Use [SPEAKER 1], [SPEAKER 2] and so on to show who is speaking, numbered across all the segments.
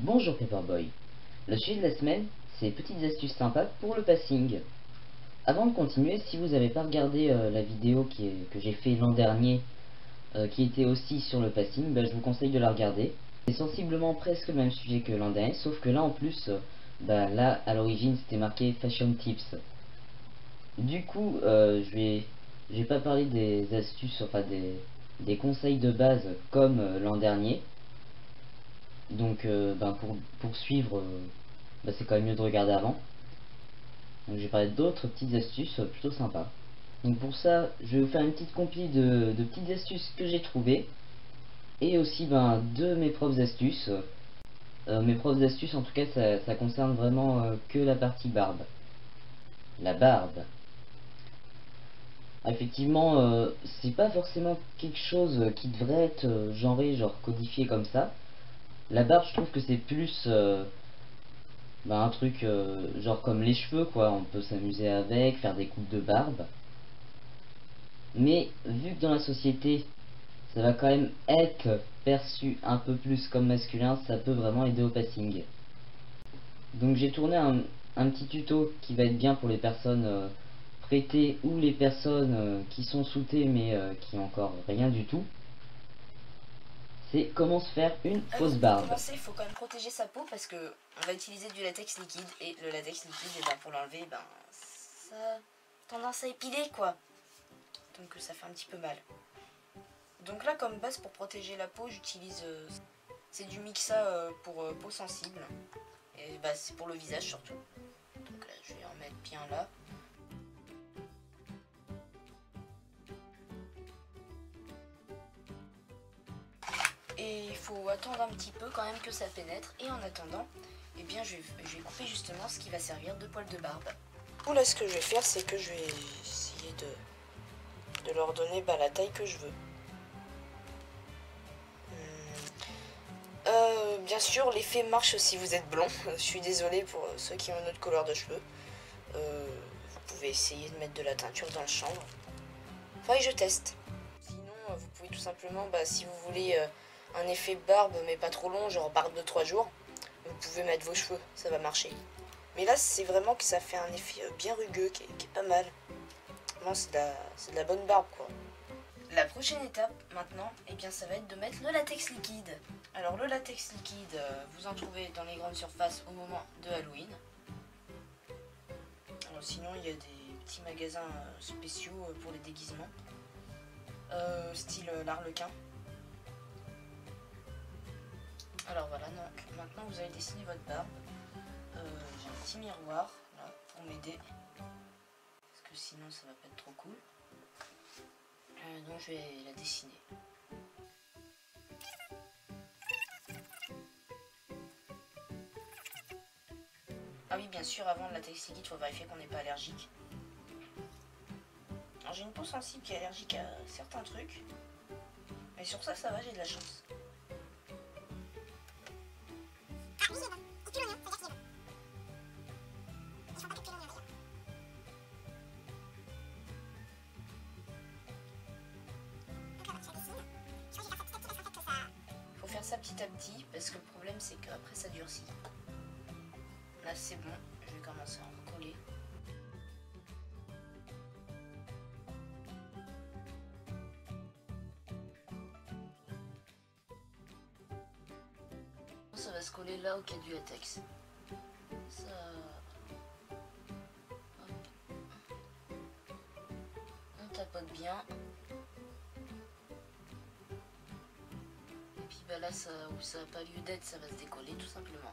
[SPEAKER 1] Bonjour Paperboy. Le sujet de la semaine, c'est petites astuces sympas pour le passing. Avant de continuer, si vous n'avez pas regardé la vidéo que j'ai fait l'an dernier, qui était aussi sur le passing, je vous conseille de la regarder. C'est sensiblement presque le même sujet que l'an dernier, sauf que là en plus, là à l'origine c'était marqué Fashion Tips. Du coup, je vais pas parler des astuces, enfin des conseils de base comme l'an dernier. Donc pour suivre, c'est quand même mieux de regarder avant. Donc je vais parler d'autres petites astuces plutôt sympas. Donc pour ça, je vais vous faire une petite compil de petites astuces que j'ai trouvées. Et aussi de mes propres astuces. Mes propres astuces en tout cas ça concerne vraiment que la partie barbe. La barbe. Effectivement, c'est pas forcément quelque chose qui devrait être genré, genre codifié comme ça. La barbe, je trouve que c'est plus un truc genre comme les cheveux quoi, on peut s'amuser avec, faire des coupes de barbe. Mais vu que dans la société ça va quand même être perçu un peu plus comme masculin, ça peut vraiment aider au passing. Donc j'ai tourné un petit tuto qui va être bien pour les personnes prêtées ou les personnes qui sont shootées mais qui ont encore rien du tout. C'est comment se faire une fausse barbe.
[SPEAKER 2] Pour commencer, il faut quand même protéger sa peau parce que on va utiliser du latex liquide et le latex liquide, pour l'enlever, ça a tendance à épiler quoi. Donc ça fait un petit peu mal. Donc là, comme base pour protéger la peau, j'utilise c'est du Mixa pour peau sensible et c'est pour le visage surtout. Donc là, je vais en mettre bien là. Et il faut attendre un petit peu quand même que ça pénètre. Et en attendant, je vais couper justement ce qui va servir de poil de barbe. Donc là, ce que je vais faire, c'est que je vais essayer de leur donner la taille que je veux. Bien sûr, l'effet marche si vous êtes blond. Je suis désolée pour ceux qui ont une autre couleur de cheveux. Vous pouvez essayer de mettre de la teinture dans le chanvre. Enfin, je teste. Sinon, vous pouvez tout simplement, si vous voulez un effet barbe, mais pas trop long, genre barbe de 3 jours, vous pouvez mettre vos cheveux, ça va marcher. Mais là, c'est vraiment que ça fait un effet bien rugueux, qui est pas mal. Vraiment, c'est de la bonne barbe, quoi. La prochaine étape, maintenant, ça va être de mettre le latex liquide. Alors, le latex liquide, vous en trouvez dans les grandes surfaces au moment de Halloween. Alors, sinon, il y a des petits magasins spéciaux pour les déguisements. Style l'Arlequin. Alors voilà, donc maintenant vous allez dessiner votre barbe. J'ai un petit miroir là pour m'aider, parce que sinon ça va pas être trop cool. Donc je vais la dessiner. Ah oui, bien sûr, avant le latex liquide, il faut vérifier qu'on n'est pas allergique. Alors j'ai une peau sensible qui est allergique à certains trucs, mais sur ça va, j'ai de la chance. Faut faire ça petit à petit parce que le problème c'est qu'après ça durcit. Là c'est bon, je vais commencer à en recoller. Ça va se coller là où il y a du latex. Ça... On tapote bien. Et puis là où ça n'a pas lieu d'être, ça va se décoller tout simplement.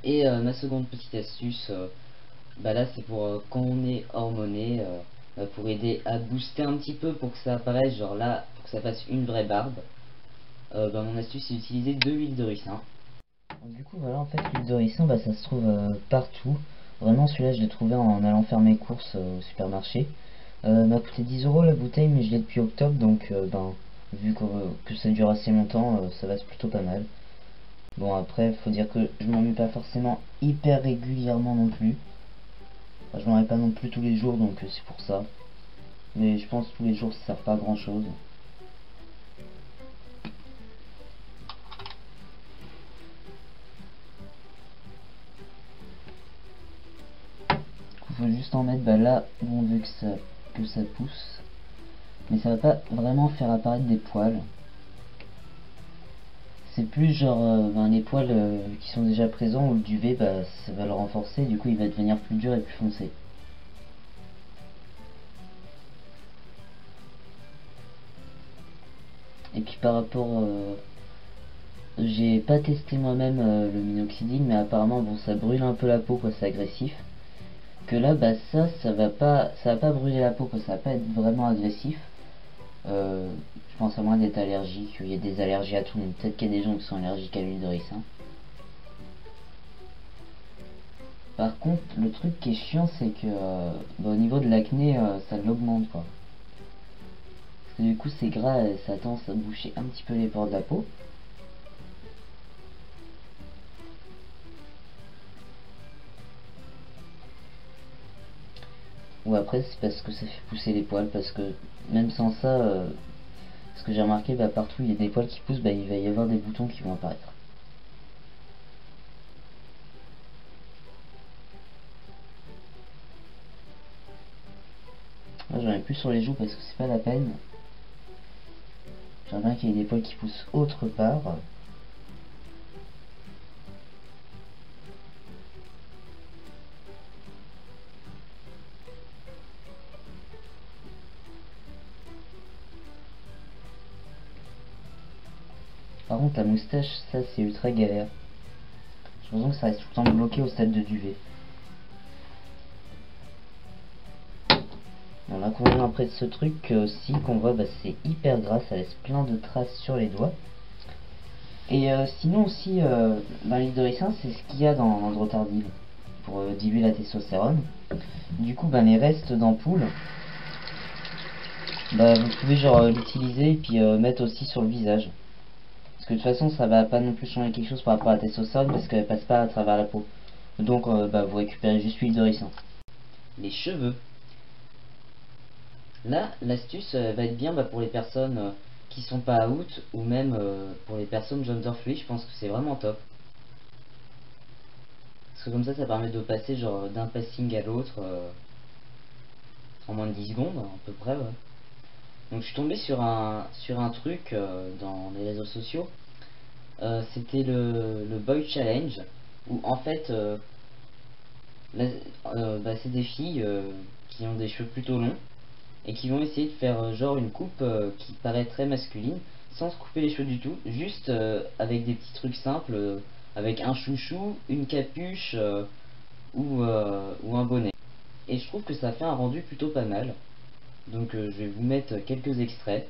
[SPEAKER 1] Et ma seconde petite astuce, là c'est pour quand on est hormoné, pour aider à booster un petit peu pour que ça apparaisse, genre là, pour que ça fasse une vraie barbe. Mon astuce c'est d'utiliser de l'huile de ricin. Du coup voilà, en fait l'huile de ricin ça se trouve partout. Vraiment celui-là je l'ai trouvé en allant faire mes courses au supermarché. M'a coûté 10 € la bouteille, mais je l'ai depuis octobre, donc vu que ça dure assez longtemps, ça va, c'est plutôt pas mal. Bon après faut dire que je m'en mets pas forcément hyper régulièrement non plus. Enfin, je m'en mets pas non plus tous les jours, donc c'est pour ça. Mais je pense que tous les jours ça sert pas à grand chose. Il faut juste en mettre là où on veut que ça pousse. Mais ça va pas vraiment faire apparaître des poils. C'est plus genre les poils qui sont déjà présents, ou le duvet ça va le renforcer, du coup il va devenir plus dur et plus foncé. Et puis par rapport j'ai pas testé moi-même le minoxidil, mais apparemment bon ça brûle un peu la peau quoi, c'est agressif. Que là ça va pas brûler la peau quoi, ça va pas être vraiment agressif. Je pense à moins d'être allergique, il y a des allergies à tout, donc peut-être qu'il y a des gens qui sont allergiques à l'huile de ricin. Par contre, le truc qui est chiant, c'est que au niveau de l'acné, ça l'augmente quoi. Parce que du coup, c'est gras et ça a tendance à boucher un petit peu les pores de la peau. Ou après, c'est parce que ça fait pousser les poils, parce que même sans ça, ce que j'ai remarqué, partout il y a des poils qui poussent, il va y avoir des boutons qui vont apparaître. Moi j'en ai plus sur les joues parce que c'est pas la peine. J'aimerais bien qu'il y ait des poils qui poussent autre part. Par contre la moustache, ça c'est ultra galère. J'ai l'impression que ça reste tout le temps bloqué au stade de duvet. Bon, l'inconvénient après de ce truc aussi qu'on voit, c'est hyper gras, ça laisse plein de traces sur les doigts. Et sinon aussi, l'huile de ricin, c'est ce qu'il y a dans le Rotardil pour diluer la testostérone. Du coup, les restes d'ampoule, vous pouvez genre l'utiliser et puis mettre aussi sur le visage. Parce que de toute façon, ça va pas non plus changer quelque chose par rapport à la testostérone parce qu'elle passe pas à travers la peau. Donc, vous récupérez juste l'huile de ricin. Les cheveux. Là, l'astuce va être bien pour les personnes qui sont pas out, ou même pour les personnes gender fluid, je pense que c'est vraiment top. Parce que comme ça permet de passer genre d'un passing à l'autre en moins de 10 secondes, à peu près, ouais. Donc je suis tombé sur un truc dans les réseaux sociaux. C'était le Boy Challenge, où en fait c'est des filles qui ont des cheveux plutôt longs et qui vont essayer de faire genre une coupe qui paraît très masculine sans se couper les cheveux du tout, juste avec des petits trucs simples, avec un chouchou, une capuche ou un bonnet. Et je trouve que ça fait un rendu plutôt pas mal. Donc je vais vous mettre quelques extraits.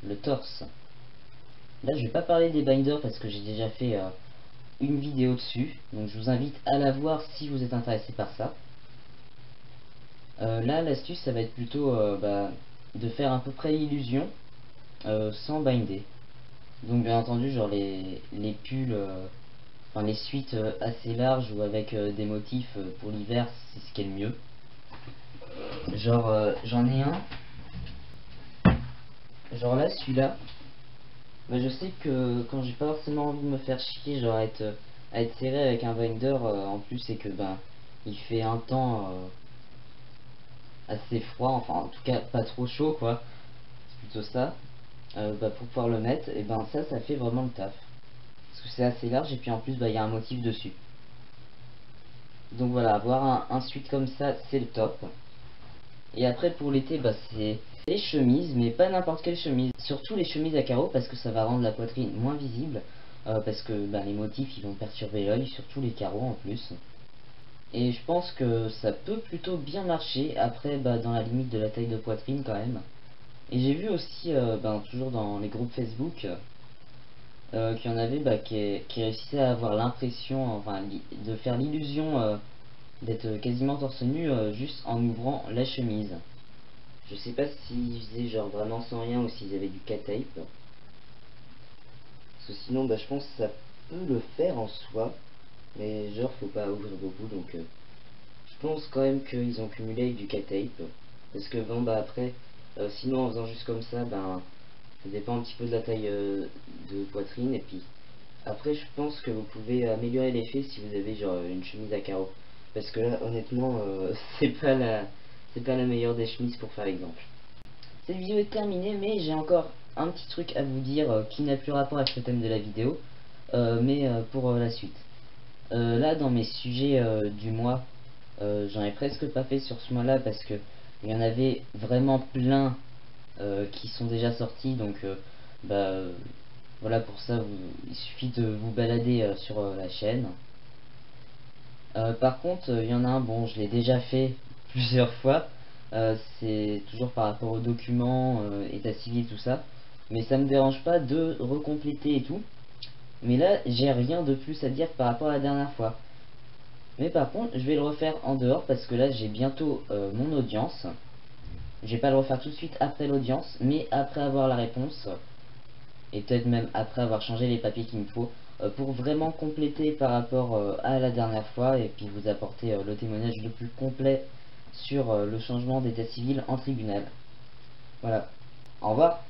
[SPEAKER 1] Le torse. Là je vais pas parler des binders parce que j'ai déjà fait une vidéo dessus, donc je vous invite à la voir si vous êtes intéressé par ça. Là l'astuce ça va être plutôt de faire à peu près l'illusion sans binder. Donc bien entendu genre les pulls, enfin les suites assez larges ou avec des motifs pour l'hiver, c'est ce qui est le mieux. Genre j'en ai un. Genre là, celui-là, je sais que quand j'ai pas forcément envie de me faire chier, genre être à être serré avec un binder en plus, c'est que ben il fait un temps assez froid, enfin en tout cas pas trop chaud quoi, c'est plutôt ça. Bah, pour pouvoir le mettre, et ben ça fait vraiment le taf. Parce que c'est assez large et puis en plus bah il y a un motif dessus. Donc voilà, avoir un suite comme ça, c'est le top. Et après pour l'été, bah c'est les chemises, mais pas n'importe quelle chemise. Surtout les chemises à carreaux parce que ça va rendre la poitrine moins visible. Parce que bah, les motifs ils vont perturber l'œil, surtout les carreaux en plus. Et je pense que ça peut plutôt bien marcher, après bah, dans la limite de la taille de poitrine quand même. Et j'ai vu aussi, toujours dans les groupes Facebook, qu'il y en avait qui réussissaient à avoir l'impression, enfin de faire l'illusion d'être quasiment torse nu juste en ouvrant la chemise. Je sais pas s'ils faisaient genre vraiment sans rien ou s'ils avaient du K-tape. Parce que sinon bah je pense que ça peut le faire en soi. Mais genre faut pas ouvrir beaucoup donc je pense quand même qu'ils ont cumulé avec du K-tape. Parce que bon bah après sinon en faisant juste comme ça ben ça dépend un petit peu de la taille de poitrine. Et puis après je pense que vous pouvez améliorer l'effet si vous avez genre une chemise à carreaux. Parce que là honnêtement c'est pas la meilleure des chemises pour faire exemple. Cette vidéo est terminée, mais j'ai encore un petit truc à vous dire qui n'a plus rapport avec le thème de la vidéo, mais pour la suite. Là, dans mes sujets du mois, j'en ai presque pas fait sur ce mois-là parce que il y en avait vraiment plein qui sont déjà sortis, donc voilà, pour ça, il suffit de vous balader sur la chaîne. Par contre, il y en a un, bon, je l'ai déjà fait plusieurs fois. C'est toujours par rapport aux documents, état civil, tout ça. Mais ça me dérange pas de recompléter et tout. Mais là, j'ai rien de plus à dire par rapport à la dernière fois. Mais par contre, je vais le refaire en dehors parce que là, j'ai bientôt mon audience. Je vais pas le refaire tout de suite après l'audience, mais après avoir la réponse. Et peut-être même après avoir changé les papiers qu'il me faut pour vraiment compléter par rapport à la dernière fois et puis vous apporter le témoignage le plus complet sur le changement d'état civil en tribunal. Voilà. Au revoir.